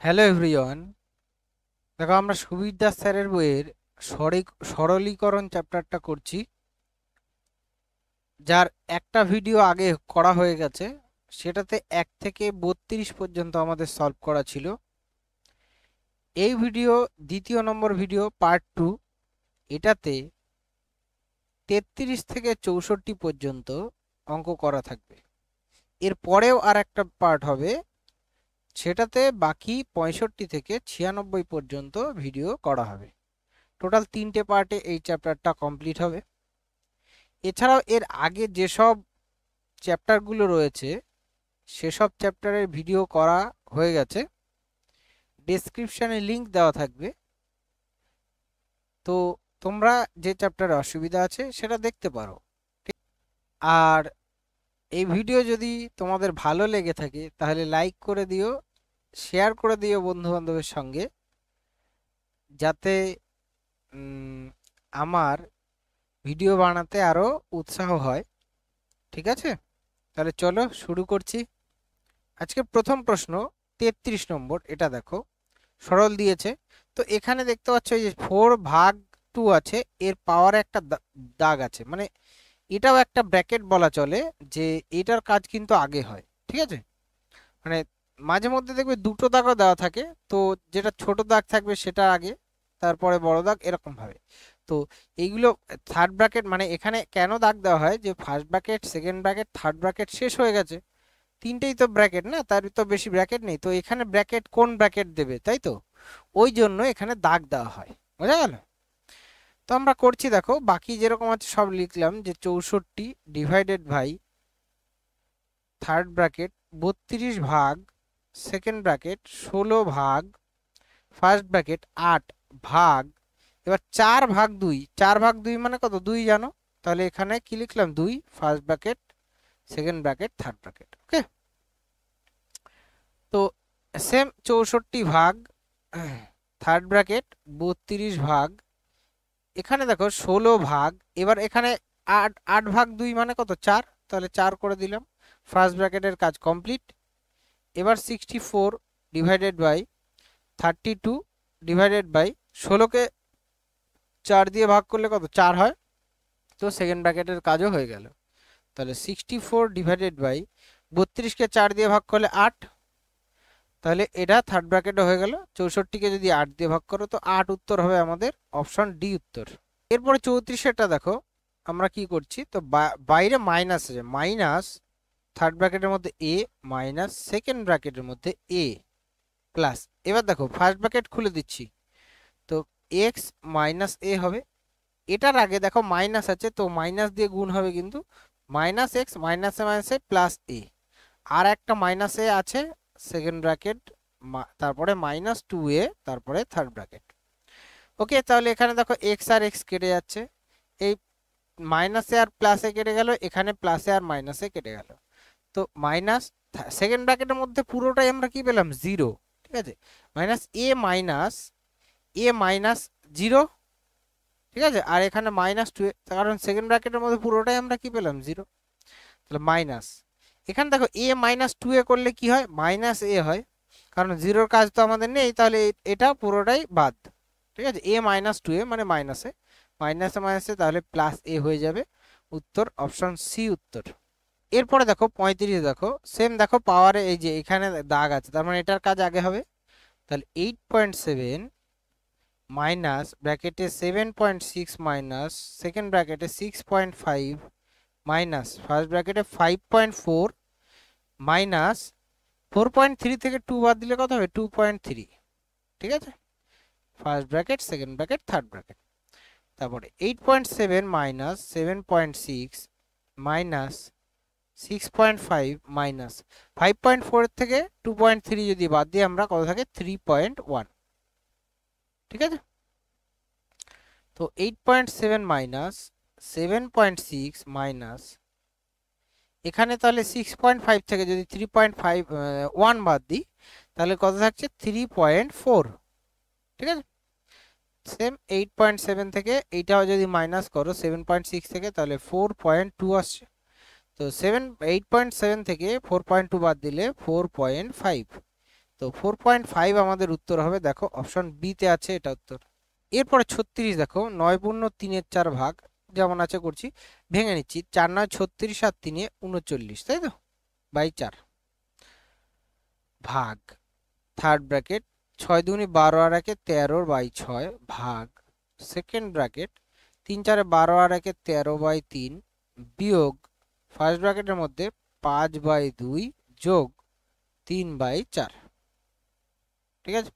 Hello everyone. দেখো, আমরা সুবীর দাস স্যারের বইয়ের সরলীকরণ চ্যাপ্টারটা করছি, যার একটা ভিডিও আগে করা হয়ে গেছে। সেটাতে 1 থেকে 32 পর্যন্ত আমাদের সলভ করা ছিল। এই ভিডিও দ্বিতীয় নম্বর ভিডিও পার্ট 2। এটাতে 33 থেকে 64 পর্যন্ত অঙ্ক করা থাকবে। এর পরেও আর একটা পার্ট হবে, সেটাতে বাকি 65 থেকে 96 পর্যন্ত ভিডিও করা হবে। টোটাল 3টে পার্টে এই চ্যাপ্টারটা কমপ্লিট হবে। এছাড়াও এর আগে যেসব চ্যাপ্টারগুলো রয়েছে সেসব চ্যাপ্টারের ভিডিও করা হয়ে গেছে, ডেসক্রিপশনে লিংক দেওয়া থাকবে। তো তোমরা যে চ্যাপ্টারে অসুবিধা আছে সেটা দেখতে পারো। আর এই ভিডিও যদি তোমাদের ভালো লেগে থাকে তাহলে লাইক করে দিও, শেয়ার করে দিও বন্ধু বান্ধবের সঙ্গে, যাতে আমার ভিডিও বানাতে আরো উৎসাহ হয়। ঠিক আছে, তাহলে চলো শুরু করছি। আজকে প্রথম প্রশ্ন 33 নম্বর। এটা দেখো, সরল দিয়েছে। তো এখানে দেখতে পাচ্ছ এই যে 4/2 আছে, এর পাওয়ারে একটা দাগ আছে, মানে এটাও একটা ব্র্যাকেট বলা চলে, যে এটার কাজ কিন্তু আগে হয়। ঠিক আছে, মানে মাঝে মধ্যে দেখবে দুটো দাগও দেওয়া থাকে, তো যেটা ছোট দাগ থাকবে সেটা আগে, তারপরে বড় দাগ, এরকম ভাবে। তো এইগুলো থার্ড ব্র্যাকেট, মানে এখানে কেন দাগ দেওয়া হয়, যে first bracket, second bracket, third bracket শেষ হয়ে গেছে, তিনটেই তো ব্র্যাকেট না, তার তো বেশি ব্র্যাকেট নেই, তো এখানে ব্র্যাকেট কোন ব্র্যাকেট দেবে, তাই তো ওই জন্য এখানে দাগ দেওয়া হয়। বোঝা গেল? তো আমরা করছি, দেখো বাকি যেরকম আছে সব লিখলাম, যে 64 ডিভাইডেড বাই থার্ড ব্র্যাকেট 32 ভাগ সেকেন্ড ব্র্যাকেট 16 ভাগ ফার্স্ট ব্র্যাকেট 8 ভাগ, এবার 4/2। 4/2 মানে কত, 2 জানো, তাহলে এখানে কি লিখলাম, 2 first bracket, second bracket, third bracket. Okay, তো সেম 64 ভাগ থার্ড ব্র্যাকেট 32 ভাগ, এখানে দেখো 16 ভাগ, এবার এখানে 8/2 মানে কত, 4, তাহলে 4 করে দিলাম। ফার্স্ট ব্র্যাকেটের কাজ কমপ্লিট। এবার 64 ডিভাইডেড বাই 32 ডিভাইডেড বাই 16কে 4 দিয়ে ভাগ করলে কত, 4 হয়, তো সেকেন্ড ব্র্যাকেটের কাজও হয়ে গেল। তাহলে 64 ডিভাইডেড বাই 32কে 4 দিয়ে ভাগ করলে 8, তাহলে এটা থার্ড ব্র্যাকেটও হয়ে গেল। 64কে যদি 8 দিয়ে ভাগ করো তো 8 উত্তর হবে আমাদের, অপশন ডি উত্তর। এরপরে 34টা দেখো, আমরা কি করছি, তো বাইরে মাইনাস আছে, মাইনাস থার্ড ব্র্যাকেটের মধ্যে এ মাইনাস সেকেন্ড ব্র্যাকেটের মধ্যে এ প্লাস, এবার দেখো ফার্স্ট ব্র্যাকেট খুলে দিচ্ছি, তো এক্স মাইনাস এ হবে। এটার আগে দেখো মাইনাস আছে, তো মাইনাস দিয়ে গুণ হবে, কিন্তু মাইনাস এক্স মাইনাসে মাইনাসে প্লাস এ, আর একটা মাইনাস এ আছে সেকেন্ড ব্র্যাকেট, তারপরে -2a, তারপরে থার্ড ব্র্যাকেট। ওকে, তাহলে এখানে দেখো এক্স আর এক্স কেটে যাচ্ছে, এই মাইনাসে আর প্লাসে কেটে গেল, এখানে প্লাসে আর মাইনাসে কেটে গেল, তো মাইনাস সেকেন্ড ব্র্যাকেটের মধ্যে পুরোটাই আমরা কি পেলাম, 0। ঠিক আছে, -0। ঠিক আছে, আর এখানে -2, কারণ সেকেন্ড ব্র্যাকেটের মধ্যে পুরোটাই আমরা কি পেলাম, 0, তাহলে মাইনাস। এখানে দেখো -2a করলে কি হয়, -a হয়, কারণ 0-র কাজ তো আমাদের নেই, তাহলে এটা পুরোটাই বাদ। ঠিক আছে, -2a মানে মাইনাসে মাইনাসে, তাহলে প্লাস এ হয়ে যাবে, উত্তর অপশন সি উত্তর। এরপরে দেখো 35, দেখো সেম, দেখো পাওয়ারে এই যে এখানে দাগ আছে, তার মানে এটার কাজ আগে হবে, তাহলে 8.7 মাইনাস ব্র্যাকেটে 7.6 মাইনাস সেকেন্ড ব্র্যাকেটে 6.5 মাইনাস ফার্স্ট ব্র্যাকেটে 5.4 মাইনাস 4.3 থেকে 2 বাদ দিলে কত হবে, 2.3। ঠিক আছে, first bracket, second bracket, third bracket, তারপরে 8.7 মাইনাস 7.6 মাইনাস 6.5 মাইনাস 5.4 থেকে 2.3 যদি বাদ দিই আমরা, কত থাকে, 3.1। ঠিক আছে, তো 8.7 মাইনাস 7.6 মাইনাস, এখানে তাহলে 6.5 থেকে যদি 3.1 বাদ দিই, তাহলে কত থাকছে, 3.4। ঠিক আছে, সেম 8.7 থেকে এইটাও যদি মাইনাস করো 7.6 থেকে, তাহলে 4.2 আসছে। তো 8.7 থেকে 4.2 বাদ দিলে 4.5, তো 4.5 আমাদের উত্তর হবে, দেখো অপশন বি তে আছে এটা উত্তর। এরপরে 36 দেখো 9 পূর্ণ 3-এর 4 ভাগ, যেমন আছে করছি, ভেঙে নিচ্ছি। 4 9 36 আর 3 39, তাই তো, বাই 4 ভাগ থার্ড ব্র্যাকেট 6 দুগুণে 12 আর 1 13 বাই 6 ভাগ সেকেন্ড ব্র্যাকেট 3 4 12 আর 1 13 বাই 3 বিয়োগ ফার্স্ট ব্র্যাকেটের মধ্যে 5 বাই 2 যোগ 3 বাই 4। ঠিক আছে,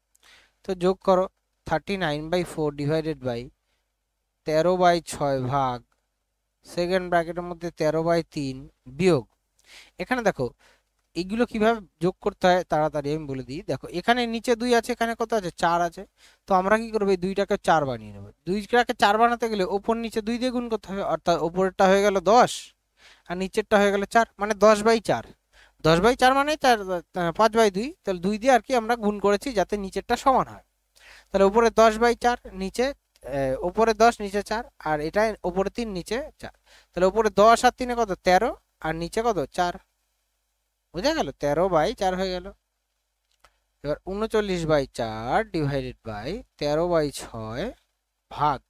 তো যোগ করো 39/4 ডিভাইডেড বাই 13 বাই 6 ভাগ সেকেন্ড ব্র্যাকেটের মধ্যে 13 বাই 3 বিয়োগ, এখানে দেখো এগুলো কিভাবে যোগ করতে হয় তাড়াতাড়ি আমি বলে দিই। দেখো এখানে নিচে 2 আছে, এখানে কত আছে 4 আছে, তো আমরা কি করব, এই 2টাকে 4 বানিয়ে নেব। 2টাকে 4 বানাতে গেলে ওপর নিচে 2 দিয়ে গুণ করতে হবে, অর্থাৎ ওপরেরটা হয়ে গেল 10 আর নিচেরটা হয়ে গেল 4, মানে 10/4। 10/4 মানে 4 5/2, তাহলে 2 দিয়ে আর কি আমরা গুণ করেছি যাতে নিচেরটা সমান হয়। তাহলে উপরে 10/4, নিচে উপরে 10 নিচে 4, আর এটা উপরে 3 নিচে 4, তাহলে উপরে 10 আর 3 কত 13 আর নিচে কত 4, বুঝা গেল, 13/4 হয়ে গেল। এবার 39/4 ডিভাইডেড বাই 13/6 ভাগ,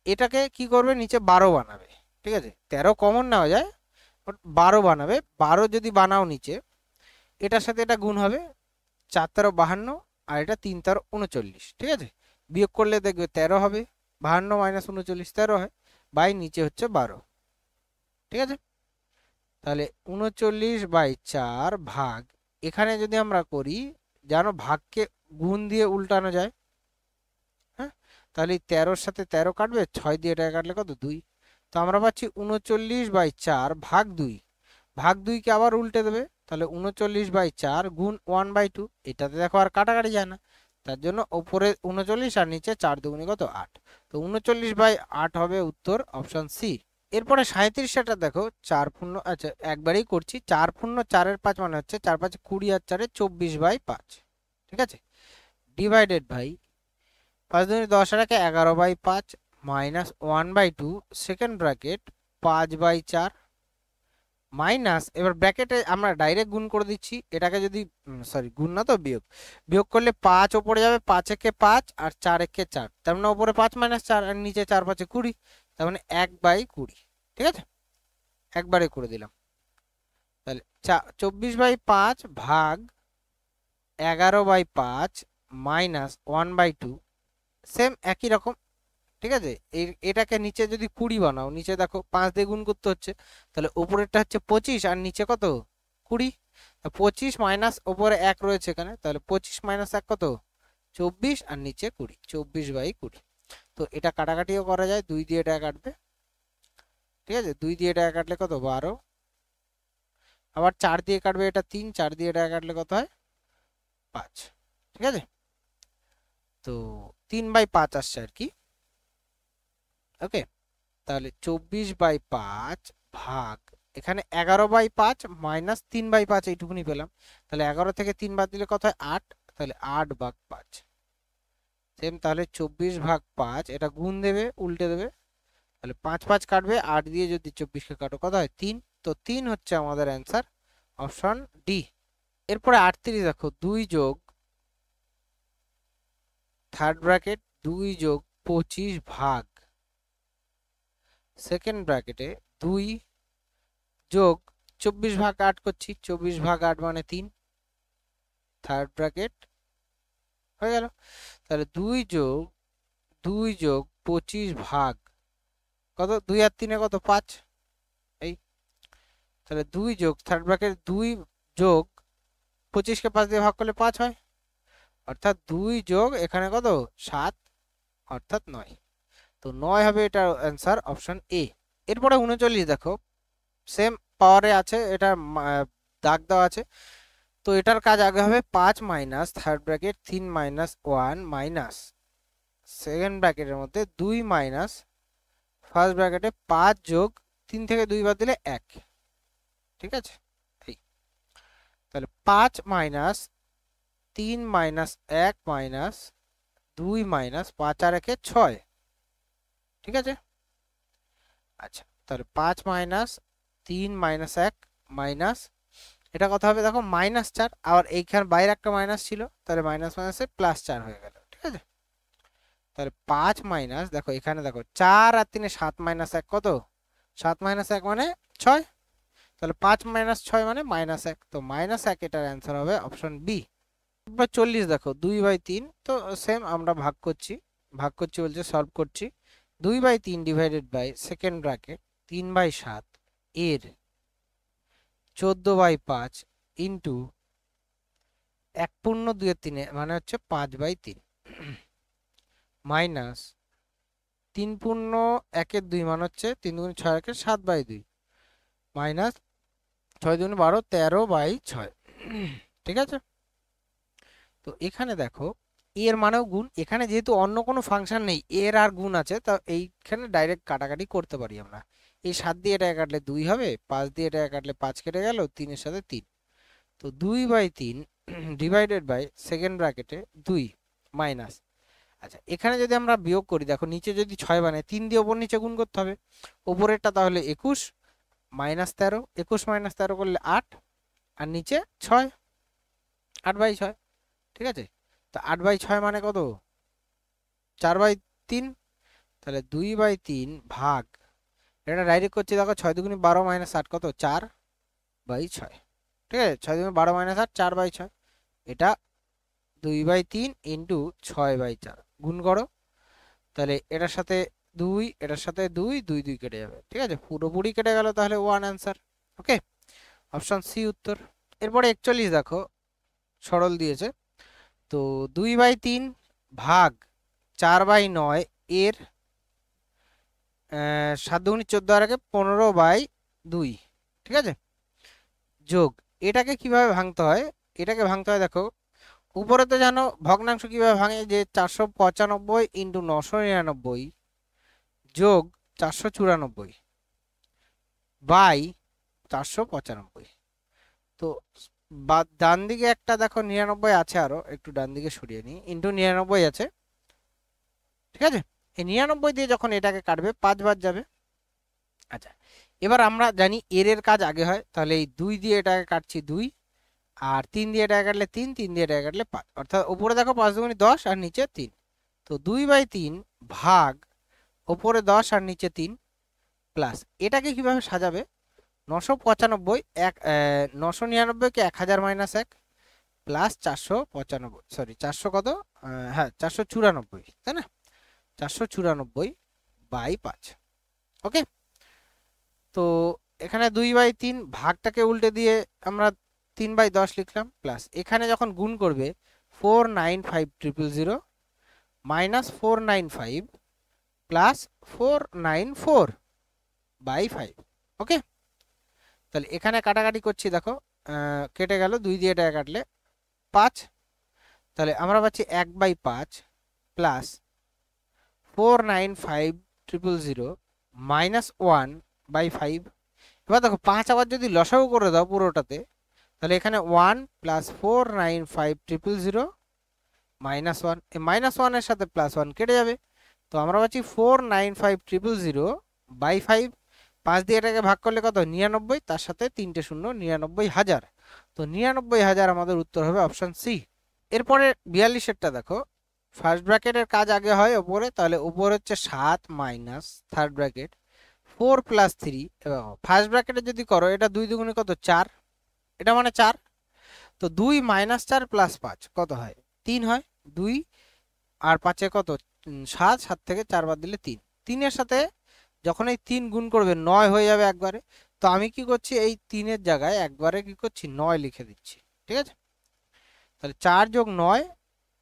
এটাকে কি করবে, নিচে 12 বানাবে। ঠিক আছে, 13 কমন নেওয়া যায়, 12 বানাবে। 12 যদি বানাও নিচে, এটার সাথে এটা গুণ হবে, 4 13 52 আর এটা 3 13 39। ঠিক আছে, বিয়োগ করলে দেখবে 13 হবে, 52 মাইনাস 39 13 হয়, বাই নিচে হচ্ছে 12। ঠিক আছে, তাহলে 39/4 ভাগ, এখানে যদি আমরা করি, জানো ভাগকে গুণ দিয়ে উল্টানো যায়। হ্যাঁ, তাহলে 13-র সাথে 13 কাটবে, 6 দিয়ে এটা কাটলে কত 2, তো আমরা পাচ্ছি 39/4 ভাগ 2। ভাগ 2কে আবার উল্টে দেবে, তাহলে 39/4 গুণ 1/2, এটাতে দেখো আর কাটাকাটি যায় না, তার জন্য ওপরে 39 আর নিচে 4 দুগুণে কত 8, তো 39/8 হবে উত্তর, অপশন সি। এরপরে 37টা দেখো 4 পূর্ণ, আচ্ছা একবারেই করছি, 4 পূর্ণ 4-এর 5 মানে হচ্ছে 4 5 20 আর 4 24/5। ঠিক আছে, ডিভাইডেড বাই 5 দুগুণে 10 আর 1 11/5 মাইনাস 1/2 সেকেন্ড ব্র্যাকেট 5/4 মাইনাস, এবার ব্র্যাকেটে আমরা ডাইরেক্ট গুণ করে দিচ্ছি, এটাকে যদি সরি গুণ না তো বিয়োগ, বিয়োগ করলে 5 ওপরে যাবে, 5 একে 5 আর 4 একে 4, তার মানে ওপরে 5 মাইনাস 4 আর নিচে 4 5 20, তার মানে 1/20। ঠিক আছে, একবারে করে দিলাম, তাহলে 24/5 ভাগ 11/5 মাইনাস 1/2, সেম একই রকম। ঠিক আছে, এটাকে নিচে যদি 20 বানাও, নিচে দেখো 5 দিয়ে গুণ করতে হচ্ছে, তাহলে উপরেরটা হচ্ছে 25 আর নিচে কত 20, 25 মাইনাস ওপরে 1 রয়েছে এখানে, তাহলে 25 মাইনাস 1 কত 24 আর নিচে 20, 24/20। তো এটা কাটাকাটিও করা যায়, 2 দিয়ে এটা কাটবে। ঠিক আছে, 2 দিয়ে এটা কাটলে কত 12, আবার 4 দিয়ে কাটবে, এটা 3, 4 দিয়ে এটা কাটলে কত হয় 5। ঠিক আছে, তো 3/5 আসছে আর কি। ওকে, তাহলে 24/5 ভাগ, এখানে 11/5 মাইনাস 3/5, এইটুকুনি পেলাম, তাহলে 11 থেকে 3 বাদ দিলে কত হয় 8, তাহলে 8/5 সেম, তাহলে 24/5 এটা গুণ দেবে উল্টে দেবে, তাহলে 5 5 কাটবে, 8 দিয়ে যদি 24কে কাটো কত হয় 3, তো 3 হচ্ছে আমাদের অ্যান্সার, অপশন ডি। এরপরে 38 দেখো 2 যোগ থার্ড ব্র্যাকেট 2 যোগ 25 ভাগ সেকেন্ড ব্র্যাকেটে 2 যোগ 24/8 করছি, 24/8 মানে 3, থার্ড ব্র্যাকেট হয়ে গেল। তাহলে 2 যোগ 25 ভাগ কত 2 আর 3 কত 5, এই তাহলে 2 যোগ থার্ড ব্র্যাকেট 2 যোগ 25কে 5 দিয়ে ভাগ করলে 5 হয়, অর্থাৎ 2 যোগ এখানে কত 7, অর্থাৎ 9, তো 9 হবে এটার অ্যান্সার, অপশন এ। এরপরে 39 দেখো সেম পাওয়ারে আছে, এটা দাগ দেওয়া আছে, তো এটার কাজ আগে হবে 5 minus third bracket 3 minus 1 minus second ব্র্যাকেটের মধ্যে 2 মাইনাস ফার্স্ট ব্র্যাকেটে 5 যোগ 3 থেকে 2 বাদ দিলে 1। ঠিক আছে, এই তাহলে 5 মাইনাস 3 মাইনাস 1 মাইনাস 2 মাইনাস 5 আর 1 6। ঠিক আছে, আচ্ছা তাহলে 5 মাইনাস 3 মাইনাস 1 মাইনাস এটা কত হবে দেখো -4, আবার এইখানে বাইরে একটা মাইনাস ছিল, তাহলে মাইনাস মাইনাসে +4 হয়ে গেল। ঠিক আছে, তাহলে 5 মাইনাস, দেখো এখানে দেখো 4 আর 3 7 -1 কত, 7 - 1 মানে 6, তাহলে 5 - 6 মানে -1, তো -1 এটার অ্যান্সার হবে অপশন বি। এবার 40 দেখো 2/3, তো সেম আমরা ভাগ করছি বলছে, সলভ করছি। 2/3 ডিভাইডেড বাই সেকেন্ড ব্র্যাকেট 3/7 এর 14/5 ইন্টু 1/2 মানে হচ্ছে 5/3 মাইনাস 3/1 মানে হচ্ছে 3 × 6 = 7/2 মাইনাস 6 × 2 = 12 13/6। ঠিক আছে, তো এখানে দেখো এর মানেও গুণ, এখানে যেহেতু অন্য কোনো ফাংশন নেই, এর আর গুণ আছে, তা এইখানে ডাইরেক্ট কাটাকাটি করতে পারি আমরা। এই 7 দিয়ে এটা কাটলে 2 হবে, 5 দিয়ে এটা কাটলে 5 কেটে গেল, 3 এর সাথে 3, তো 2/3 ডিভাইডেড বাই সেকেন্ড ব্র্যাকেটে 2 মাইনাস, আচ্ছা এখানে যদি আমরা বিয়োগ করি, দেখো নিচে যদি 6 বানায় 3 দিয়ে ওপর নিচে গুণ করতে হবে, ওপরেরটা তাহলে 21 -13, 21 - 13 করলে 8, আর নিচে 6, 8/6। ঠিক আছে, তো 8/6 মানে কত, 4/3, তাহলে 2/3 ভাগ, এটা ডাইরেক্ট করছি দেখো 6 × 2 = 12 - 8 কত, 4/6। ঠিক আছে, 6 × 2 = 12 - 8 4/6, এটা 2/3 ইন্টু 6/4 গুণ করো, তাহলে এটার সাথে 2, এটার সাথে 2, 2 2 কেটে যাবে। ঠিক আছে, পুরোপুরি কেটে গেল, তাহলে 1 অ্যান্সার। ওকে, অপশন সি উত্তর। এরপরে 41 দেখো সরল দিয়েছে, তো 2/3 ভাগ 4/9 এর 7 × 14 আর আগে 15/2। ঠিক আছে, যোগ, এটাকে কিভাবে ভাঙতে হয়, এটাকে ভাঙতে হয় দেখো, উপরে তো জানো ভগ্নাংশ কিভাবে ভাঙে, যে 495 ইন্টু 999 যোগ 494 বাই 495, তো ডান দিকে একটা দেখো 99 আছে, আরো একটু ডান দিকে সরিয়ে নিই, ইন্টু 99 আছে। ঠিক আছে, এই 99 দিয়ে যখন এটাকে কাটবে 5 বার যাবে। আচ্ছা, এবার আমরা জানি এর কাজ আগে হয়, তাহলে এই 2 দিয়ে এটাকে কাটছি 2, আর 3 দিয়ে এটাকে কাটলে 3, 3 দিয়ে এটাকে কাটলে 5, অর্থাৎ উপরে দেখো 5 × 2 = 10 আর নিচে 3, তো 2/3 ভাগ উপরে 10 আর নিচে 3 প্লাস, এটাকে কিভাবে সাজাবে, 995 999 কে 1000 - 1 প্লাস 495, সরি 400 কত, হ্যাঁ 494, তাই না, 494/5। ওকে, তো এখানে 2/3 ভাগটাকে উল্টে দিয়ে আমরা 3/10 লিখলাম, প্লাস এখানে যখন গুণ করবে 495,000 মাইনাস 495 প্লাস 494/5। ওকে, তাহলে এখানে কাটাকাটি করছি, দেখো কেটে গেল, 2 দিয়ে এটা কাটলে 5, তাহলে আমরা পাচ্ছি 1/5 প্লাস 495,000 মাইনাস 1/5। এবার দেখো 5 আবার যদি লসাগু করে দাও পুরোটাতে, তাহলে এখানে 1 প্লাস 495,000 মাইনাস 1, এই মাইনাস 1 এর সাথে প্লাস 1 কেটে যাবে, তো আমরা পাচ্ছি 495,000/5, 5 দিয়ে এটাকে ভাগ করলে কত, 99, তার সাথে 3টে শূন্য, 99,000, তো 99,000 আমাদের উত্তর হবে অপশন সি। এরপরে 42এরটা দেখো, ফার্স্ট ব্র্যাকেটের কাজ আগে হয় ওপরে, তাহলে উপরে হচ্ছে 7 মাইনাস থার্ড ব্র্যাকেট 4 + 3, এবং ফার্স্ট ব্র্যাকেটে যদি করো এটা 2 দুগুণে কত, 4, এটা মানে 4, তো 2 - 4 + 5 কত হয়, 3 হয়, 2 আর 5 কত, 7, 7 থেকে 4 বাদ দিলে 3, 3 এর সাথে যখন এই 3 গুণ করবে 9 হয়ে যাবে একবারে, তো আমি কি করছি, এই 3 এর জায়গায় একবারে কি করছি, 9 লিখে দিচ্ছি। ঠিক আছে, তাহলে 4 + 9,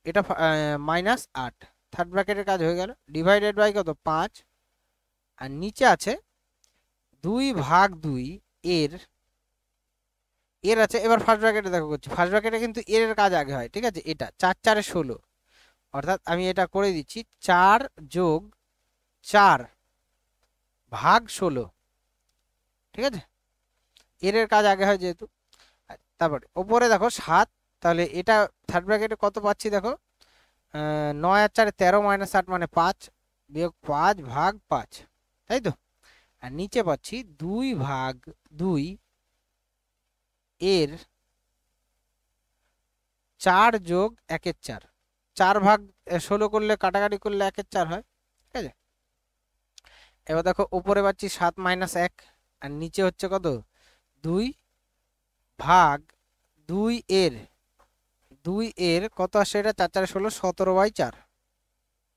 এটা -8, থার্ড ব্র্যাকেটের কাজ হয়ে গেল, ডিভাইডেড বাই কত, 5, আর নিচে আছে 2/2 এর আছে, এবার ফার্স্ট ব্র্যাকেটে দেখো করছি, ফার্স্ট ব্র্যাকেটে কিন্তু এর কাজ আগে হয়। ঠিক আছে, এটা 4 4 16, অর্থাৎ আমি এটা করে দিচ্ছি 4 + 4/16। ঠিক আছে, এর কাজ আগে হয় যেহেতু। তারপরে ওপরে দেখো 7, তাহলে এটা থার্ড ব্র্যাকেটে কত পাচ্ছি দেখো, 9 আর 4 13 - 8 মানে 5 বিয়োগ 5/5, তাই তো, আর নিচে পাচ্ছি 2/2 এর 4 যোগ 1/4, 4 ভাগ 16 করলে কাটাকাটি করলে 1/4 হয়, ঠিক আছে। এবার দেখো উপরে পাচ্ছি 7 - 1 আর নিচে হচ্ছে কত 2 ভাগ 2 এর কত আসে, এটা 4 4 16, 17/4,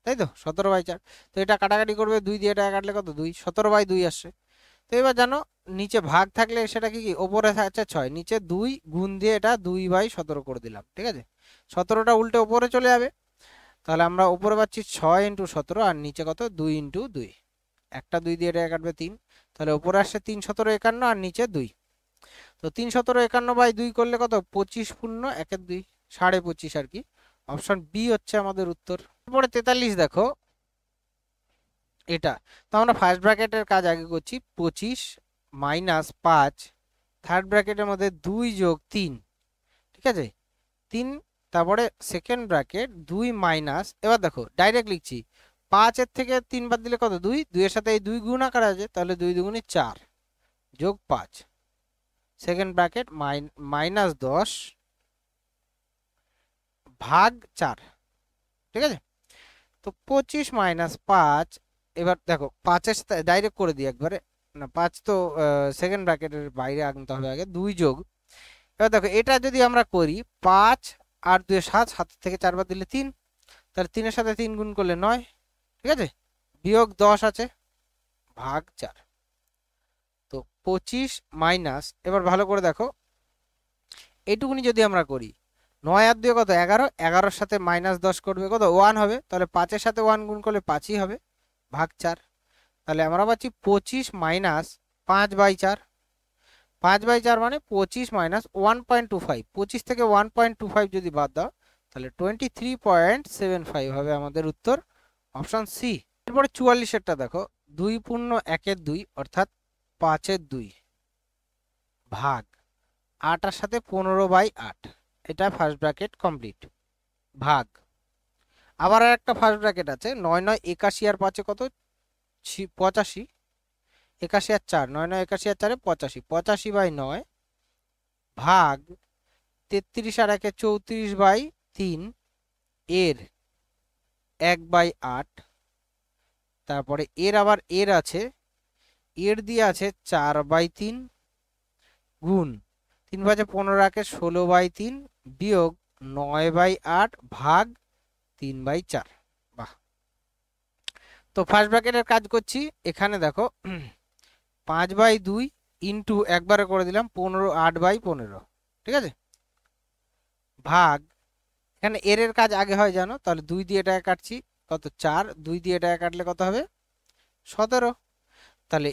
তাই তো 17/4। তো এটা কাটাকাটি করবে 2 দিয়ে, এটা কাটলে কত 2, 17/2 আসছে। তো এবার জানো নিচে ভাগ থাকলে সেটা কি কি ওপরে আছে 6, নিচে 2 গুণ দিয়ে এটা 2/17 করে দিলাম, ঠিক আছে। 17টা উল্টে ওপরে চলে যাবে, তাহলে আমরা উপরে পাচ্ছি 6 × 17 আর নিচে কত 2 × 2, একটা 2 দিয়ে এটা কাটবে 3, তাহলে উপরে আসছে 3 × 17 = 51 আর নিচে 2। তো 3 × 17 = 51/2 করলে কত 25 পূর্ণ 1/2, 25.5 আর কি। অপশন বি হচ্ছে আমাদের উত্তর। তারপরে 43 দেখো এটা, তো আমরা ফার্স্ট ব্র্যাকেটের কাজ আগে করছি। 25 - 5, থার্ড ব্র্যাকেটের মধ্যে 2 যোগ 3, ঠিক আছে 3, তারপরে সেকেন্ড ব্র্যাকেট 2 মাইনাস, এবার দেখো ডাইরেক্ট লিখছি 5 এর থেকে 3 বাদ দিলে কত 2, 2 এর সাথে এই 2 গুণ আকার আছে, তাহলে 2 2 = 4 যোগ 5, সেকেন্ড ব্র্যাকেট -10 ভাগ 4, ঠিক আছে। তো 25 - 5, এবার দেখো 5 এর সাথে ডাইরেক্ট করে দিই একবারে, না 5 তো সেকেন্ড ব্র্যাকেটের বাইরে আনতে হবে আগে, 2 যোগ, এবার দেখো এটা যদি আমরা করি 5 আর 2 7, 7 থেকে 4 বাদ দিলে 3, তাহলে 3 এর সাথে 3 গুণ করলে 9, ঠিক আছে, বিয়োগ 10 আছে ভাগ 4। তো 25 মাইনাস, এবার ভালো করে দেখো এইটুকুনি যদি আমরা করি 9 আর 2 কত 11, 11-র সাথে -10 করবে কত 1 হবে, তাহলে 5 এর সাথে 1 গুণ করলে 5ই হবে ভাগ 4। তাহলে আমরা পাচ্ছি 25 - 5/4, 5/4 মানে 25 - 1.25, 25 থেকে 1.25 যদি বাদ দাও তাহলে 23.75 হবে আমাদের উত্তর, অপশন সি। এরপরে 44-এরটা দেখো 2 পূর্ণ 1/2 অর্থাৎ 5/2 ভাগ 8 এর সাথে 15/8, এটা ফার্স্ট ব্র্যাকেট কমপ্লিট, ভাগ আবার আর একটা ফার্স্ট ব্র্যাকেট আছে 9 9 81 আর 5 কত 85, 81 আর 4, 9 9 81 আর 4 85, 85/9 ভাগ 33 আর 1 34/3 এর 1/8, তারপরে এর আবার এর আছে, এর দিয়ে আছে 4/3 গুণ 3 5 15 রাখে 16/3 বিয়োগ 9/8 ভাগ 3/4। বাহ, তো ফার্স্ট ব্র্যাকেটের কাজ করছি, এখানে দেখো 5/2 ইন্টু একবারে করে দিলাম 15, 8/15, ঠিক আছে, ভাগ এখানে এর কাজ আগে হয় জানো, তাহলে 2 দিয়ে এটা কাটছি কত 4, 2 দিয়ে এটা কাটলে কত হবে 17, তাহলে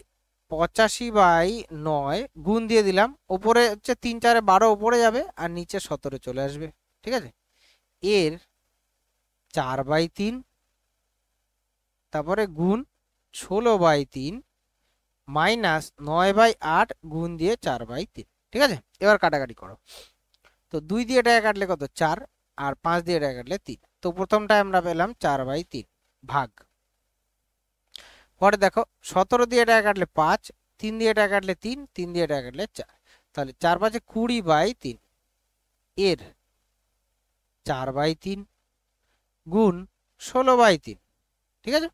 85/9 গুণ দিয়ে দিলাম, উপরে হচ্ছে 3 4 12 উপরে যাবে আর নিচে 17 চলে আসবে, ঠিক আছে। এর 4/3 তারপরে গুণ 16/3 মাইনাস 9/8 গুণ দিয়ে 4/3, ঠিক আছে। এবার কাটাকাটি করো, তো 2 দিয়ে এটা কাটলে কত 4 আর 5 দিয়ে এটা কাটলে 3, তো প্রথমটায় আমরা পেলাম 4/3 ভাগ, পরে দেখো 17 দিয়ে এটা কাটলে 5, 3 দিয়ে এটা কাটলে 3, 3 দিয়ে এটা কাটলে 4, তাহলে 4 5 20/3 এর 4/3 গুণ 16/3, ঠিক আছে।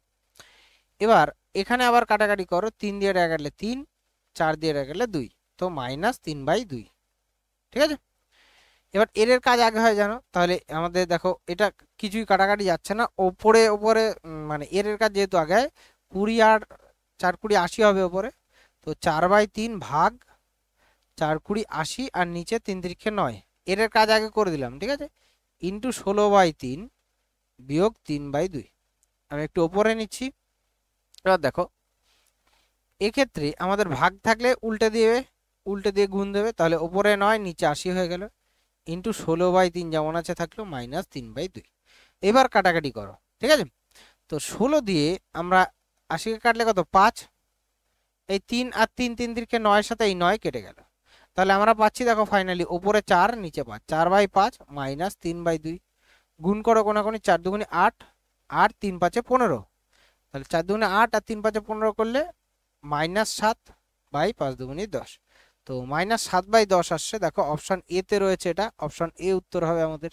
এবার এখানে আবার কাটাকাটি করো, 3 দিয়ে এটা কাটলে 3, 4 দিয়ে এটা কাটলে 2, তো -3/2, ঠিক আছে। এবার এর কাজ আগে হয় জানো, তাহলে আমাদের দেখো এটা কিছুই কাটাকাটি যাচ্ছে না, ওপরে ওপরে মানে এর কাজ যেহেতু আগে 20 আর 4 20 80 হবে ওপরে, তো 4/3 ভাগ 4 20 80 আর নিচে 3 3 9, এর কাজ আগে করে দিলাম, ঠিক আছে, ইন্টু 16/3 বিয়োগ 3/2, আমি একটু ওপরে নিচ্ছি। এবার দেখো এক্ষেত্রে আমাদের ভাগ থাকলে উল্টে দিয়ে গুণ দেবে, তাহলে ওপরে 9 নিচে 80 হয়ে গেল, ইন্টু 16/3 যেমন আছে থাকলো -3/2। এবার কাটাকাটি করো, ঠিক আছে। তো 16 দিয়ে আমরা 80 কাটলে কত 5, এই 3 আর 3 3 3 9 সাথে এই 9 কেটে গেল, তাহলে আমরা পাচ্ছি দেখো ফাইনালি উপরে 4 নিচে 5, 4/5 -3/2 গুণ করো কোনাকুনি 4 2 8 আর 3 5 15, তাহলে 4 2 8 আর 3 5 15 করলে -7/5 2 10, তো -7/10 আসছে, দেখো অপশন এ তে রয়েছে, এটা অপশন এ উত্তর হবে আমাদের।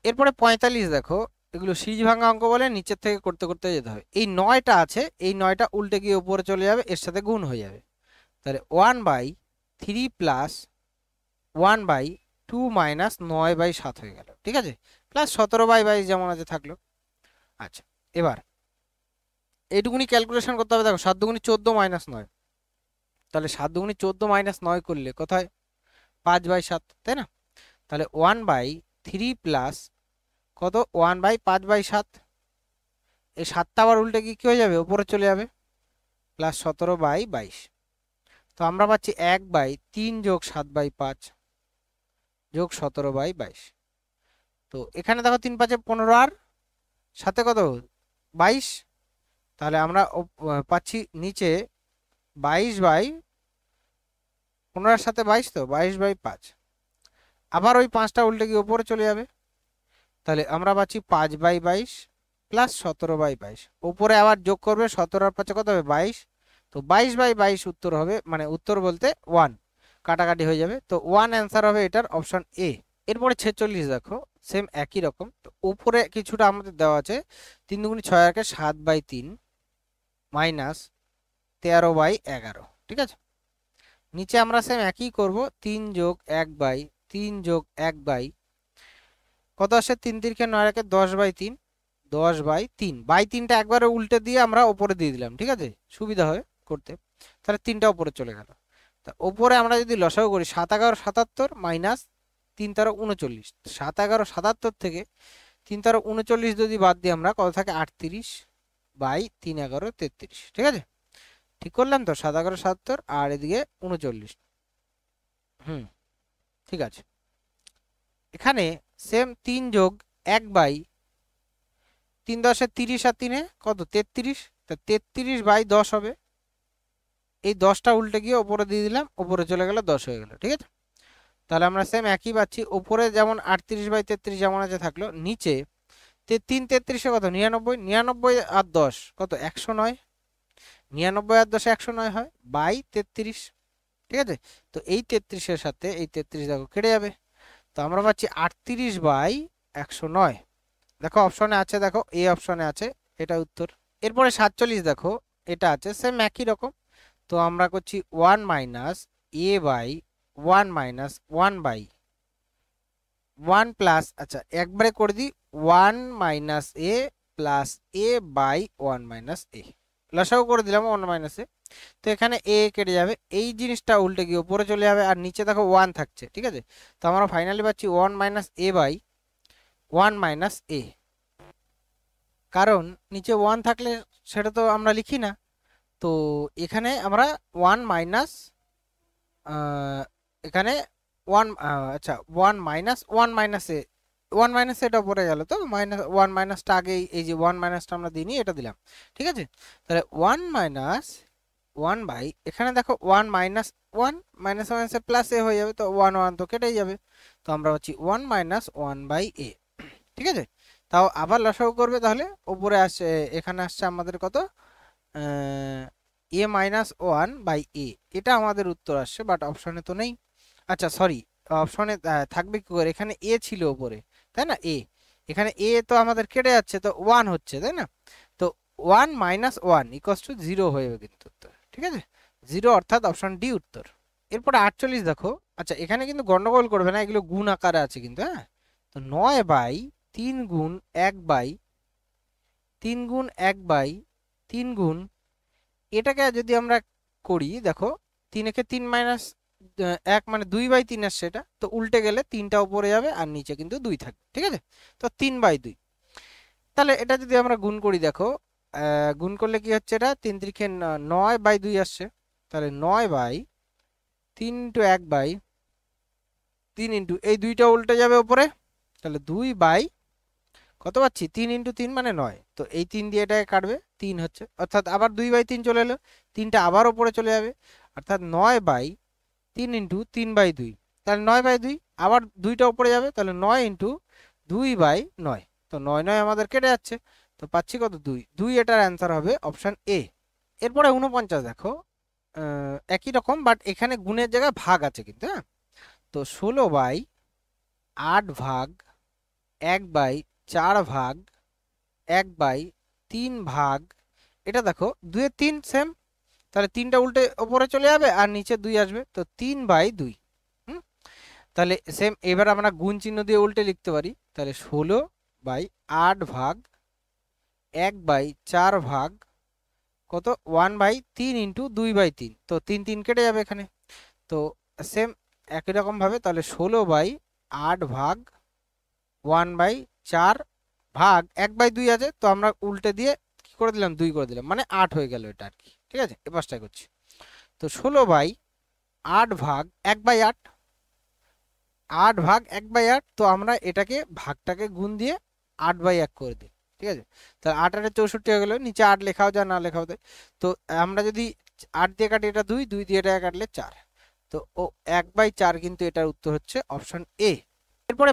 এরপরে 45 দেখো, এগুলো সিরিজ ভাঙা অঙ্ক বলে নিচের থেকে করতে করতে যেতে হবে। এই 9টা আছে, এই 9টা উল্টে গিয়ে উপরে চলে যাবে, এর সাথে গুণ হয়ে যাবে। তাহলে 1/3 প্লাস 1/2 মাইনাস 9/7 হয়ে গেল, ঠিক আছে, প্লাস 17/22 যেমন আছে থাকলো। আচ্ছা, এবার এইটুকুনি ক্যালকুলেশন করতে হবে। দেখো 7 দুগুণি 14 মাইনাস 9, তাহলে 7 দুগুণি 14 মাইনাস 9 করলে কোথায় 5/7, তাই না? তাহলে 1/3 প্লাস কত 1/5/7, এই 7টা আবার উল্টে গিয়ে কি হয়ে যাবে, উপরে চলে যাবে, প্লাস 17/22। তো আমরা পাচ্ছি 1/3 যোগ 7/5 যোগ 17/22। তো এখানে দেখো 3 5 15 আর সাথে কত 22, তাহলে আমরা পাচ্ছি নিচে 22/15 সাথে 22, তো 22/5। আবার ওই 5টা উল্টে গিয়ে উপরে চলে যাবে, তাহলে আমরা পাচ্ছি 5/22 প্লাস 17/22। উপরে আবার যোগ করবে, 17 আর 5 কত হবে 22, তো 22/22 উত্তর হবে, মানে উত্তর বলতে 1, কাটাকাটি হয়ে যাবে। তো 1 অ্যান্সার হবে এটার অপশন এ। এরপরে 46 দেখো, সেম একই রকম। তো উপরে কিছুটা আমাদের দেওয়া আছে, 3 দুগুণি 6 আর 7/3 মাইনাস 13/11, ঠিক আছে। নিচে আমরা সেম একই করব, 3 যোগ 1/3 যোগ 1 কত আসে, 3 3 9 1 10/3, 10/3 বাই 3টা একবারে উল্টে দিয়ে আমরা উপরে দিয়ে দিলাম, ঠিক আছে, সুবিধা হয় করতে। তাহলে 3টা উপরে চলে গেল। তা উপরে আমরা যদি লসাগু করি 7 11 77 মাইনাস 3 13 39, 7 11 77 থেকে 3 13 39 যদি বাদ দিই আমরা, কত থাকে 38/3 11 33, ঠিক আছে। ঠিক করলাম তো, 7 11 77 আর এদিকে 39। ঠিক আছে। এখানে সেম 3 যোগ 1/3 10 30 আর 3 কত 33, তা 33/10 হবে। এই 10টা উল্টে গিয়ে উপরে দিয়ে দিলাম, উপরে চলে গেল 10 হয়ে গেল, ঠিক আছে। তাহলে আমরা সেম একই পাচ্ছি, উপরে যেমন 38/33 যেমন আছে থাকলো, নিচে 3 33 কত 99, 99 আর 10 কত 109, 99 আর 10 109 হয় বাই 33, ঠিক আছে। তো এই 33-এর সাথে এই 33 দেখো কেটে যাবে, তো আমরা পাচ্ছি 38/109। দেখো অপশনে আছে, দেখো এই অপশনে আছে, এটা উত্তর। এরপরে 47 দেখো, এটা আছে সেম একই রকম। তো আমরা করছি 1 minus A by 1 minus 1/1 plus, আচ্ছা একবারে করে দিই 1 minus A plus A by 1 minus A, লসাগু করে দিলাম 1 মাইনাস এ। তো এখানে এ কেটে যাবে, এই জিনিসটা উল্টে গিয়ে উপরে চলে যাবে, আর নিচে দেখো 1 থাকছে, ঠিক আছে। তো আমরা ফাইনালি পাচ্ছি 1 মাইনাস এ বাই 1 মাইনাস এ, কারণ নিচে 1 থাকলে সেটা তো আমরা লিখি না। তো এখানে আমরা 1 মাইনাস, এখানে 1, আচ্ছা 1 মাইনাস 1 মাইনাস এ, 1 মাইনাস এটা পড়ে গেল, তো মাইনাস 1 মাইনাসটা আগে এই যে 1 মাইনাসটা আমরা দিইনি, এটা দিলাম, ঠিক আছে। তাহলে 1 মাইনাস 1 বাই, এখানে দেখো 1 মাইনাস 1 মাইনাস মাইনাসে প্লাস এ হয়ে যাবে, তো 1 1 তো কেটেই যাবে। তো আমরা হচ্ছি 1 মাইনাস 1/a, ঠিক আছে। তাও আবার লসাগু করবে, তাহলে উপরে আসছে, এখানে আসছে আমাদের কত এ মাইনাস 1/a, এটা আমাদের উত্তর আসছে, বাট অপশনে তো নেই। আচ্ছা সরি, অপশনে থাকবে কি করে, এখানে এ ছিল উপরে, তাই না, এ, এখানে এ তো আমাদের কেটে যাচ্ছে, তো 1 হচ্ছে, তাই না। তো 1 মাইনাস 1 ইকুয়ালস টু 0 হয়ে যাবে কিন্তু উত্তর, ঠিক আছে, 0, অর্থাৎ অপশন ডি উত্তর। এরপরে 48 দেখো, আচ্ছা এখানে কিন্তু গন্ডগোল করবে না, এগুলো গুণ আকারে আছে কিন্তু, হ্যাঁ। তো 9/3 গুণ 1/3 গুণ 1/3 গুণ, এটাকে যদি আমরা করি, দেখো 3 একে 3 মাইনাস 1 মানে 2/3 আসছে, এটা তো উল্টে গেলে 3টা উপরে যাবে আর নিচে কিন্তু 2 থাকবে, ঠিক আছে। তো 3/2, তাহলে এটা যদি আমরা গুণ করি, দেখো গুণ করলে কি হচ্ছে, এটা 3 3 9/2 আসছে, তাহলে 9/3 ইন্টু 1/3 ইন্টু এই 2টা উল্টে যাবে উপরে, তাহলে 2 বাই কত পাচ্ছি 3 ইন্টু 3 মানে 9, তো এই 3 দিয়ে এটাকে কাটবে, 3 হচ্ছে, অর্থাৎ আবার 2/3 চলে এলো, 3টা আবার উপরে চলে যাবে, অর্থাৎ 9/3 ইন্টু 3/2, তাহলে 9/2, আবার 2টা উপরে যাবে, তাহলে 9 ইন্টু 2/9, তো 9 9 আমাদের কেটে যাচ্ছে, তো পাচ্ছি কত 2, এটার অ্যান্সার হবে অপশন এ। এরপরে 49 দেখো, একই রকম, বাট এখানে গুণের জায়গায় ভাগ আছে কিন্তু, হ্যাঁ। তো 16/8 1/4 1/3 এটা দেখো 2-3 সেম, তাহলে 3টা উল্টে ওপরে চলে যাবে আর নিচে 2 আসবে, তো 3/2। হুম, তাহলে সেম এবার আমরা গুণ চিহ্ন দিয়ে উল্টে লিখতে পারি, তাহলে 16/8 1/4 কত 1/3 ইন্টু 2/3, তো 3 কেটে যাবে এখানে। তো সেম একই রকম ভাবে তাহলে 16/8 1/4 1/2 আছে, তো আমরা উল্টে দিয়ে কি করে দিলাম 2 করে দিলাম, মানে 8 হয়ে গেল এটা আর কি। ঠিক আছে, এ পাশটা করছি। তো 16/8 1/8 8/1/8, তো আমরা এটাকে ভাগটাকে গুণ দিয়ে 8/1 করে দিই। ঠিক আছে, তাহলে 8 8 64 হয়ে গেল, নিচে 8 লেখাও যায় না লেখাও যায়। তো আমরা যদি 8 দিয়ে কাটি এটা 2, 2 দিয়ে এটা কাটলে 4, তো 1/4 কিন্তু এটার উত্তর হচ্ছে অপশন এ। এরপরে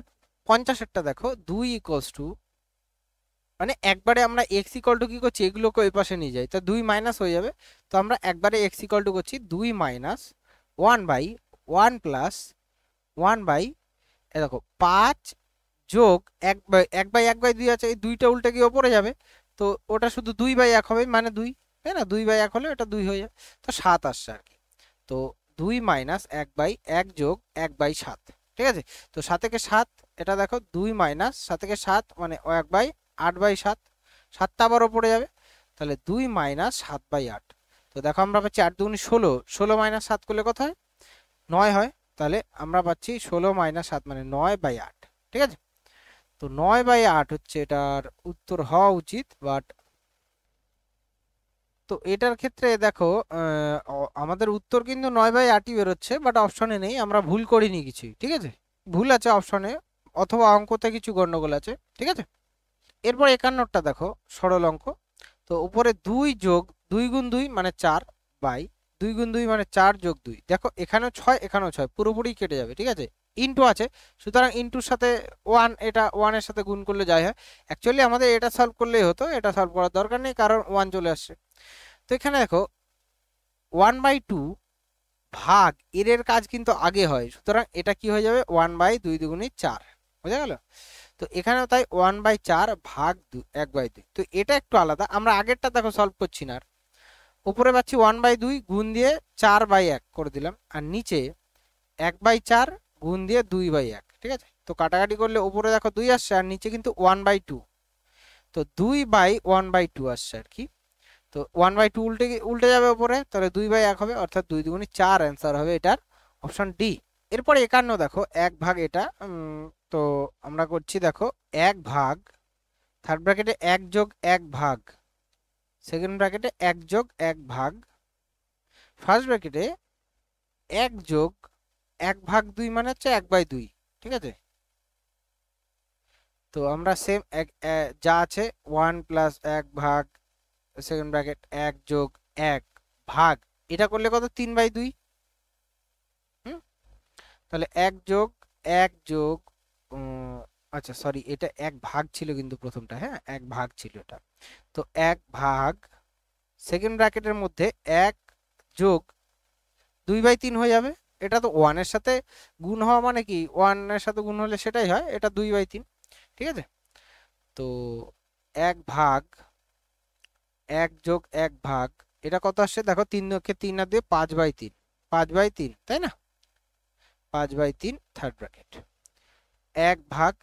50টা দেখো 2 ইকুয়ালস টু, মানে একবারে আমরা এক্স ইকুয়াল টু কি করছি এগুলোকে ওই পাশে নিয়ে যাই, তা 2 মাইনাস হয়ে যাবে, তো আমরা একবারে এক্স ইকুয়াল টু করছি 2 মাইনাস 1/1 প্লাস 1 বাই, এ দেখো 5 যোগ 1/2 আছে, এই 2টা উল্টে গিয়ে ওপরে যাবে, তো ওটা শুধু 2/1 হবে, মানে 2, তাই না, 2/1 হলে এটা 2 হয়ে যাবে, তো 7 আসছে আর কি। তো 2 মাইনাস 1/1 যোগ 1/7, ঠিক আছে। তো 7 থেকে 7, এটা দেখো 2 মাইনাস 7 থেকে 7 মানে 1/8/7, 7টা আবার ওপরে যাবে, তাহলে 2 মাইনাস 7/8। তো দেখো আমরা পাচ্ছি 8 2 16, 16 মাইনাস 7 করলে কত হয় 9 হয়, তাহলে আমরা পাচ্ছি 16 মাইনাস 7 মানে 9/8। ঠিক আছে, তো 9/8 হচ্ছে এটার উত্তর হওয়া উচিত, বাট তো এটার ক্ষেত্রে দেখো আমাদের উত্তর কিন্তু 9/8ই বেরোচ্ছে, বাট অপশনে নেই, আমরা ভুল করিনি কিছুই। ঠিক আছে, ভুল আছে অপশনে, অথবা অঙ্কতে কিছু গন্ডগোল আছে। ঠিক আছে, এরপর 51টা দেখো সরল অঙ্ক। তো উপরে 2 যোগ 2 গুণ 2 মানে 4 বাই 2 গুণ 2 মানে 4 যোগ 2, দেখো এখানেও 6 এখানেও 6 পুরোপুরি কেটে যাবে। ঠিক আছে, ইনটু আছে, সুতরাং ইনটুর সাথে 1, এটা 1 এর সাথে গুণ করলে যাই হয়। অ্যাকচুয়ালি আমাদের এটা সলভ করলেই হতো, এটা সলভ করার দরকার নেই কারণ 1 চলে আসছে। তো এখানে দেখো 1/2 ভাগ এর কাজ কিন্তু আগে হয়, সুতরাং এটা কি হয়ে যাবে 1/2 2 4, বোঝা গেল। তো এখানেও তাই 1/4 ভাগ 1/2, তো এটা একটু আলাদা, আমরা আগেরটা দেখো সলভ করছি না। উপরে পাচ্ছি 1/2 গুণ দিয়ে 4/1 করে দিলাম, আর নিচে 1/4 গুণ দিয়ে 2/1। ঠিক আছে, তো কাটাকাটি করলে উপরে দেখো 2 আসছে আর নিচে কিন্তু 1/2, তো 2/1/2 আসছে আর কি। তো 1/2 উল্টে উল্টে যাবে উপরে, তাহলে 2/1 হবে, অর্থাৎ 2 2 4 অ্যান্সার হবে এটার অপশন ডি। এরপরে 51 দেখো 1 ভাগ এটা, তো আমরা করছি দেখো 1 ভাগ, থার্ড ব্র্যাকেটে 1 যোগ 1 ভাগ, সেকেন্ড ব্র্যাকেটে 1 যোগ 1 ভাগ, ফার্স্ট ব্র্যাকেটে 1 যোগ 1 ভাগ 2 মানে হচ্ছে 1/2। ঠিক আছে, তো আমরা সেম যা আছে 1 প্লাস 1 ভাগ, সেকেন্ড ব্র্যাকেট 1 যোগ 1 ভাগ, এটা করলে কত 3/2। হুম, তাহলে 1 যোগ 1 যোগ আচ্ছা সরি, এটা 1 ভাগ ছিল কিন্তু প্রথমটা, হ্যাঁ 1 ভাগ ছিল এটা, তো 1 ভাগ সেকেন্ড ব্র্যাকেটের মধ্যে 1 যোগ 2/3 হয়ে যাবে। এটা তো 1 এর সাথে গুণ হওয়া মানে কি 1 এর সাথে গুণ হলে সেটাই হয়, এটা 2/3। ঠিক আছে, তো 1 ভাগ 1 যোগ 1 ভাগ, এটা কত আসছে দেখো 3 কে 3 আর 2 5/3, 5/3 তাই না, 5/3 থার্ড ব্র্যাকেট, 1 ভাগ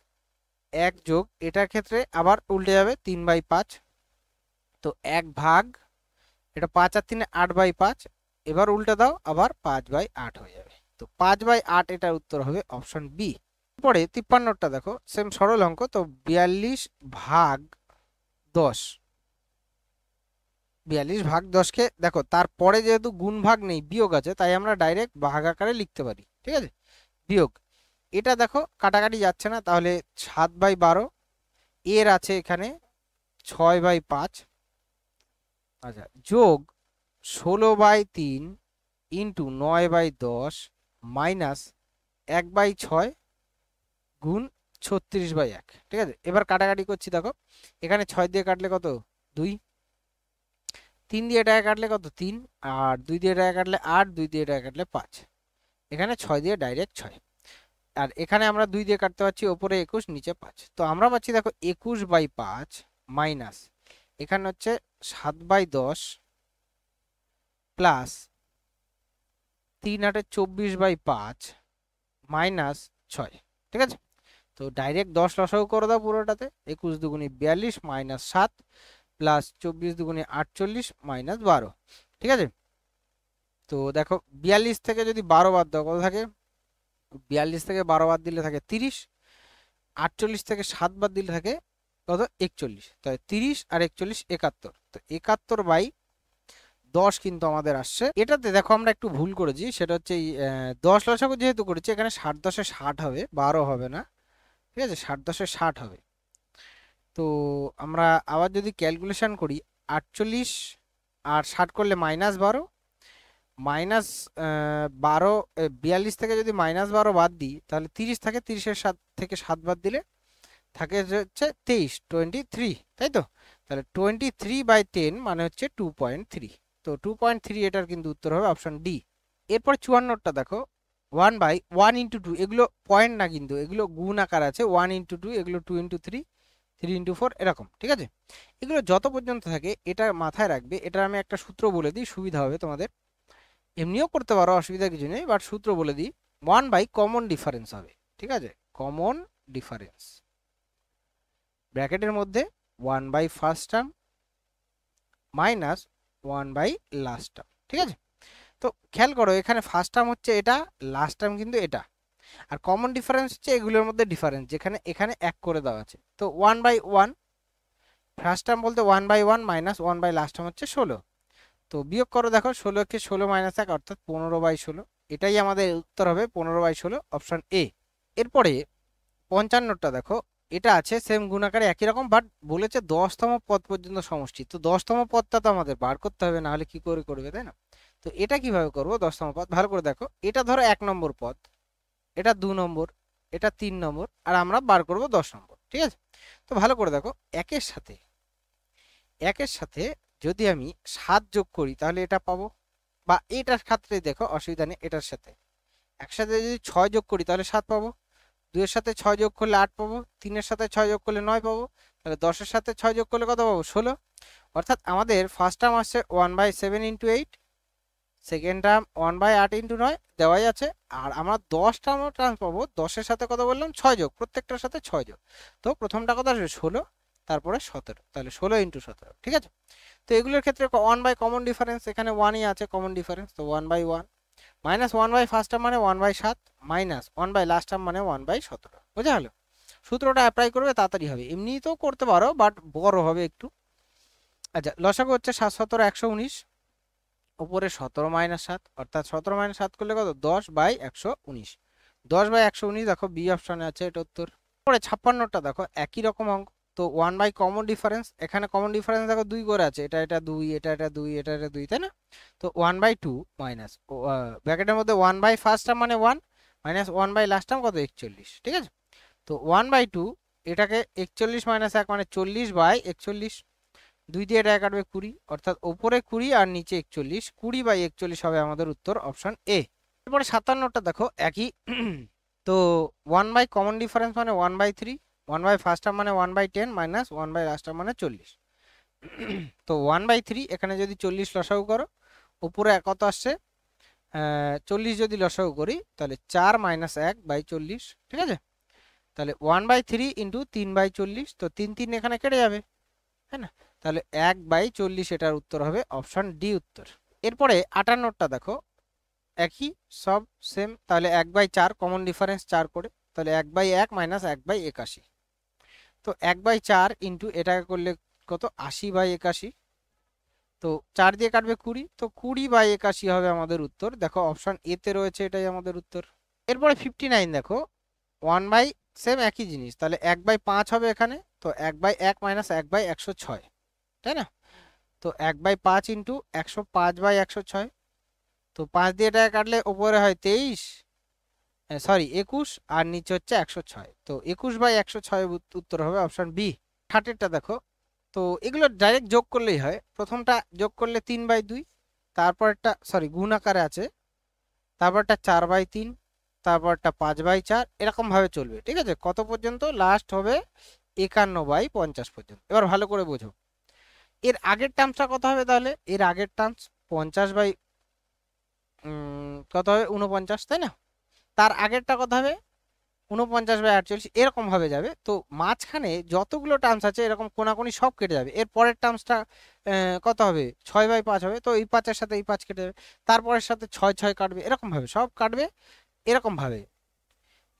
1 যোগ এটার ক্ষেত্রে আবার উল্টে যাবে 3/5, তো 1 ভাগ, এটা 5 আর 3 8/5, এবার উল্টে দাও আবার 5/8 হয়ে যাবে, তো 5/8 এটার উত্তর হবে অপশন বি। পরে 53টা দেখো সেম সরল অঙ্ক, তো 42/10, 42/10কে দেখো তারপরে যেহেতু গুণ ভাগ নেই বিয়োগ আছে, তাই আমরা ডাইরেক্ট ভাগ আকারে লিখতে পারি। ঠিক আছে, বিয়োগ, এটা দেখো কাটাকাটি যাচ্ছে না, তাহলে 7/12, এর আছে এখানে 6/5, আচ্ছা যোগ 16/3 ইন্টু 9/10 মাইনাস 1/6 গুণ 36/1। ঠিক আছে, এবার কাটাকাটি করছি দেখো, এখানে 6 দিয়ে কাটলে কত 2, 3 দিয়ে এটাকে কাটলে কত 3, আর 2 দিয়ে এটাকে কাটলে 8, 2 দিয়ে এটাকে কাটলে 5, এখানে 6 দিয়ে ডাইরেক্ট 6, আর এখানে আমরা 2 দিয়ে কাটতে পারছি, ওপরে 21 নিচে 5। তো আমরা পাচ্ছি দেখো 21/5 মাইনাস এখানে হচ্ছে 7/10 প্লাস 3/8 24/5 মাইনাস 6। ঠিক আছে, তো ডাইরেক্ট 10 লসাগু করে দাও পুরোটাতে। 21 দুগুণি 42 মাইনাস 7 প্লাস 24 দুগুণি 48 মাইনাস 12। ঠিক আছে, তো দেখো 42 থেকে যদি 12 বাদ দাও কত থাকে, 42 থেকে 12 বাদ দিলে থাকে 30, 48 থেকে 7 বাদ দিলে থাকে কত 41, তাই 30 আর 41 71, তো 71/10 কিন্তু আমাদের আসছে। এটাতে দেখো আমরা একটু ভুল করেছি, সেটা হচ্ছে 10 লসাগু যেহেতু করেছি এখানে 60 10 60 হবে, 12 হবে না। ঠিক আছে, 60 10 60 হবে। তো আমরা আবার যদি ক্যালকুলেশন করি 48 আর 60 করলে -12, মাইনাস 12, 42 থেকে যদি -12 বাদ দিই তাহলে 30 থাকে, 30-এর 7 থেকে 7 বাদ দিলে থাকে হচ্ছে 23, 23, তাই তো। তাহলে 23/10 মানে হচ্ছে 2.3, তো 2.3 এটার কিন্তু উত্তর হবে অপশন ডি। এরপর 54টা দেখো 1/1 × 2, এগুলো পয়েন্ট না কিন্তু, এগুলো গুণ আকার আছে, 1 × 2, এগুলো 2 × 3, 3 × 4 এরকম। ঠিক আছে, এগুলো যত পর্যন্ত থাকে এটা মাথায় রাখবে। এটা আমি একটা সূত্র বলে দিই, সুবিধা হবে তোমাদের, এমনিও করতে পারো, অসুবিধা কিছু নেই, বাট সূত্র বলে দিই। 1/কমন ডিফারেন্স হবে। ঠিক আছে, কমন ডিফারেন্স ব্র্যাকেটের মধ্যে 1/ফার্স্ট টার্ম মাইনাস 1/লাস্ট টার্ম। ঠিক আছে, তো খেয়াল করো এখানে ফার্স্ট টার্ম হচ্ছে এটা, লাস্ট টার্ম কিন্তু এটা, আর কমন ডিফারেন্স হচ্ছে এগুলোর মধ্যে ডিফারেন্স, যেখানে এখানে 1 করে দেওয়া আছে। তো 1/1 ফার্স্ট টার্ম বলতে 1/1 মাইনাস 1/লাস্ট টার্ম হচ্ছে 16, তো বিয়োগ করো, দেখো 16কে 16 মাইনাস 1 অর্থাৎ 15/16, এটাই আমাদের উত্তর হবে 15/16, অপশন এ। এরপরে 55টা দেখো, এটা আছে সেম গুণাকারে একই রকম, বাট বলেছে 10তম পদ পর্যন্ত সমষ্টি, তো 10তম পদটা তো আমাদের বার করতে হবে, না হলে কি করে করবে, তাই না। তো এটা কিভাবে করবো 10তম পদ, ভালো করে দেখো, এটা ধরো 1 নম্বর পদ, এটা 2 নম্বর, এটা 3 নম্বর, আর আমরা বার করব 10 নম্বর। ঠিক আছে, তো ভালো করে দেখো, একের সাথে যদি আমি 7 যোগ করি তাহলে এটা পাবো, বা এটার ক্ষেত্রে দেখো অসুবিধা নেই, এটার সাথে একসাথে যদি 6 যোগ করি তাহলে 7 পাবো, 2 এর সাথে 6 যোগ করলে 8 পাবো, 3 এর সাথে 6 যোগ করলে 9 পাবো, তাহলে 10 এর সাথে 6 যোগ করলে কত পাবো 16। অর্থাৎ আমাদের ফার্স্ট টার্ম আসছে 1/7 × 8, সেকেন্ড টার্ম 1/8 × 9 দেওয়াই আছে, আর আমরা 10 টার্ম পাবো, 10 এর সাথে কত বললাম 6 যোগ, প্রত্যেকটার সাথে 6 যোগ, তো প্রথমটা কত আসবে 16, তারপরে 17, তাহলে 16 × 17। ঠিক আছে, তো এগুলোর ক্ষেত্রে 1 কমন ডিফারেন্স, এখানে 1ই আছে কমন ডিফারেন্স, তো 1/1 মাইনাস 1/ফার্স্ট টার্ম মানে 1/7 মাইনাস 1/লাস্ট টার্ম মানে 1/17। বোঝা গেল, সূত্রটা অ্যাপ্লাই করবে তাড়াতাড়ি হবে, এমনি তো করতে পারো বাট বড় হবে একটু। আচ্ছা, লসাগু হচ্ছে 7 17 119, উপরে 17 - 7, অর্থাৎ 17 - 7 করলে কত 10/119, 10/119 দেখো বি অপশনে আছে, এটা উত্তর। পরে 56টা দেখো একই রকম অঙ্ক, তো 1 কমন ডিফারেন্স, এখানে কমন ডিফারেন্স দেখো 2 করে আছে, এটা 2, এটা 2, এটা 2, তাই না। তো 1/2 মাইনাস ব্র্যাকেটের মধ্যে 1/ফার্স্ট টার্ম মানে 1 মাইনাস 1/লাস্ট টার্ম কত 41। ঠিক আছে, তো 1/2 এটাকে 41 - 1 মানে 40/41, 2 দিয়ে এটা কাটবে 20, অর্থাৎ উপরে 20 আর নিচে 41, 20/41 হবে আমাদের উত্তর, অপশন এ। এরপরে 57টা দেখো একই তো 1 কমন ডিফারেন্স মানে 1/3, 1/ফার্স্ট টার্ম মানে 1/10 মাইনাস 1/লাস্ট টার্ম মানে 40, তো 1/3 এখানে যদি 40 লসাগু করো, উপরে কত আসছে 40 যদি লসাগু করি তাহলে 4 - 1/40। ঠিক আছে, তাহলে 1/3 × 3/40, তো 3 3 এখানে কেটে যাবে, তাই না, তাহলে 1/40 এটার উত্তর হবে, অপশন ডি উত্তর। এরপরে 58টা দেখো একই, সব সেম, তাহলে 1/4 কমন ডিফারেন্স 4 করে, তাহলে 1/1 মাইনাস 1/81, তো 1/4 ইন্টু এটাকে করলে কত 80/81, তো 4 দিয়ে কাটবে 20, তো 20/81 হবে আমাদের উত্তর, দেখো অপশন এ তে রয়েছে, এটাই আমাদের উত্তর। এরপরে 59 দেখো 1 সেম একই জিনিস, তাহলে 1/5 হবে এখানে, তো 1/1 মাইনাস 1/106, তাই না, তো 1/5 ইন্টু 105/106, তো 5 দিয়ে এটা কাটলে উপরে হয় 23, সরি 21, আর নিচে হচ্ছে 106, তো 21/106 উত্তর হবে অপশন বি। 60টা দেখো তো এগুলো ডাইরেক্ট যোগ করলেই হয়। প্রথমটা যোগ করলে 3/2, তারপরটা সরি গুণ আকারে আছে, তারপরটা 4/3, তারপরটা 5/4, এরকম ভাবে চলবে। ঠিক আছে, কত পর্যন্ত? লাস্ট হবে 51/50 পর্যন্ত। এবার ভালো করে বোঝো, এর আগের টার্মসটা কত হবে তাহলে? এর আগের টার্মস 50 বাই কত হবে? 49, তাই না? তার আগেরটা কত হবে? 49/48, এরকম ভাবে যাবে। তো মাঝখানে যতগুলো টার্মস আছে এরকম কোনাকুনি সব কেটে যাবে। এর পরের টার্মসটা কত হবে? 6/5 হবে, তো এই 5-এর সাথে এই 5 কেটে যাবে, তারপরের সাথে 6 কাটবে, এরকম ভাবে সব কাটবে, এরকম ভাবে।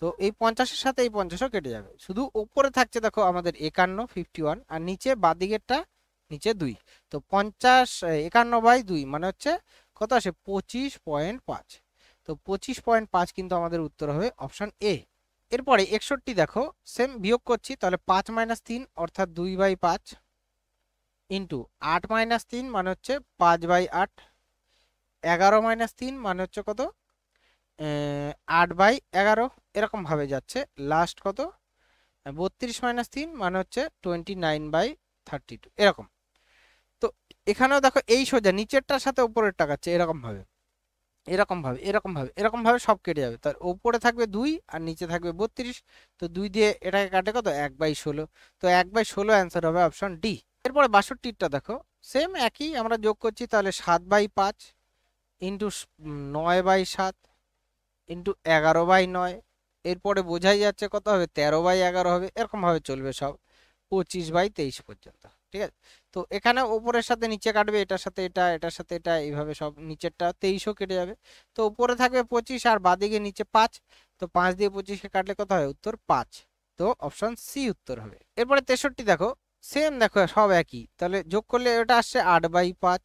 তো এই 50-এর সাথে এই 50ও কেটে যাবে, শুধু উপরে থাকছে দেখো আমাদের 51 আর নিচে বাঁদিকেরটা নিচে 2। তো 51/2 মানে হচ্ছে কত আসে? 25.5। তো 25.5 কিন্তু আমাদের উত্তর হবে অপশন এ। এরপরে 61 দেখো, সেম বিয়োগ করছি, তাহলে 5-3 অর্থাৎ 2/5 ইন্টু 8-3 মানে হচ্ছে 5/8, 11-3 মানে হচ্ছে কত? 8/11, এরকম ভাবে যাচ্ছে। লাস্ট কত? 32-3 মানে হচ্ছে 29/32, এরকম। তো এখানেও দেখো এই সোজা নিচেরটার সাথে উপরের টাকাচ্ছে, এরকম ভাবে এরকম ভাবে এরকম ভাবে এরকম ভাবে সব কেটে যাবে। তার উপরে থাকবে 2 আর নিচে থাকবে 32। তো 2 দিয়ে এটাকে কাটে কত? 1/16। তো 1/16 অ্যান্সার হবে অপশন ডি। এরপরে 62টা দেখো, সেম একই, আমরা যোগ করছি, তাহলে 7/5 ইন্টু 9/7 ইন্টু 11/9। এরপরে বোঝাই যাচ্ছে কত হবে? 13/11 হবে, এরকম ভাবে চলবে সব 25/23 পর্যন্ত। ঠিক আছে, তো এখানে উপরের সাথে নিচে কাটবে, এটার সাথে এটা, এটার সাথে এটা, এইভাবে সব নিচেরটা 23ও কেটে যাবে। তো উপরে থাকবে 25 আর বাদিকে নিচে 5। তো 5 দিয়ে 25কে কাটলে কত হয়? উত্তর 5। তো অপশন সি উত্তর হবে। এরপরে 63 দেখো, সেম দেখো সব একই, তাহলে যোগ করলে ওটা আসছে 8/5,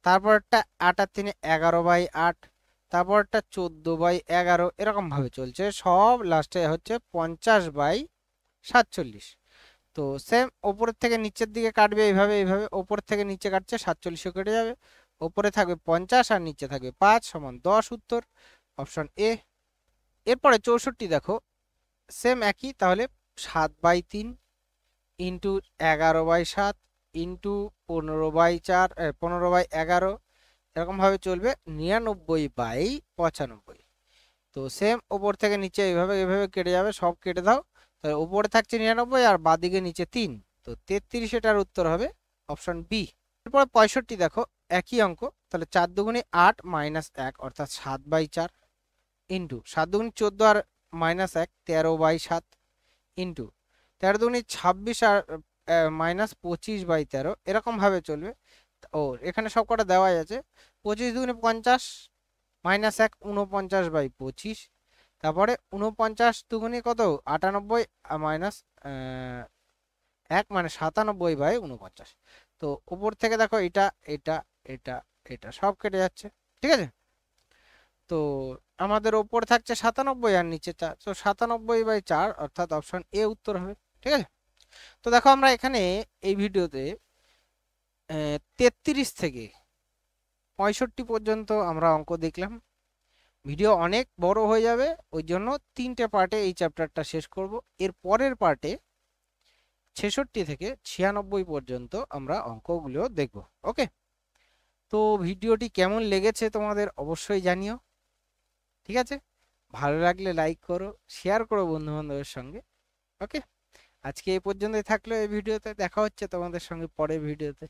তারপরটা 8 আর 3 11/8, তারপরটা 14/11, এরকম ভাবে চলছে সব, লাস্টে হচ্ছে 50/47। তো সেম ওপরের থেকে নিচের দিকে কাটবে এইভাবে এইভাবে, ওপর থেকে নিচে কাটছে 47ও কেটে যাবে, ওপরে থাকবে 50 আর নিচে থাকবে 5 সমান 10, উত্তর অপশন এ। এরপরে 64 দেখো, সেম একই, তাহলে 7/3 ইন্টু 11/7 ইন্টু 15/4 15/11, এরকম ভাবে চলবে 99/95। তো সেম ওপর থেকে নিচে এইভাবে এইভাবে কেটে যাবে, সব কেটে দাও। তাহলে উপরে থাকছে 99 আর বাদিকে নিচে 3। তো 33, এটার উত্তর হবে অপশন বি। এরপরে 65 দেখো, একই অঙ্ক, তাহলে 4 × 8 - 1 অর্থাৎ 7/4 ইন্টু 7 × 14 আর -1 13/7 ইন্টু 13 × 26 আর -25/13, এরকম ভাবে চলবে। ও এখানে সব কটা দেওয়াই আছে। 25 × 50 -1 49/25, তারপরে 49 দুগুণে কত? 98 মাইনাস 1 মানে 97/49। তো উপর থেকে দেখো এটা এটা এটা এটা সব কেটে যাচ্ছে। ঠিক আছে, তো আমাদের ওপর থাকছে 97 আর নিচে 4, তো 97/4 অর্থাৎ অপশন এ উত্তর হবে। ঠিক আছে, তো দেখো আমরা এখানে এই ভিডিওতে 33 থেকে 65 পর্যন্ত আমরা অঙ্ক দেখলাম। ভিডিও অনেক বড় হয়ে যাবে, ওই জন্য 3টে পার্টে এই চ্যাপ্টারটা শেষ করব। এর পরের পার্টে 66 থেকে 96 পর্যন্ত আমরা অঙ্কগুলো দেখব। ওকে, তো ভিডিওটি কেমন লেগেছে তোমাদের অবশ্যই জানিও। ঠিক আছে, ভালো লাগলে লাইক করো, শেয়ার করো বন্ধু বান্ধবের সঙ্গে। ওকে, আজকে এই পর্যন্তই থাকলো এই ভিডিওতে, দেখা হচ্ছে তোমাদের সঙ্গে পরের ভিডিওতে।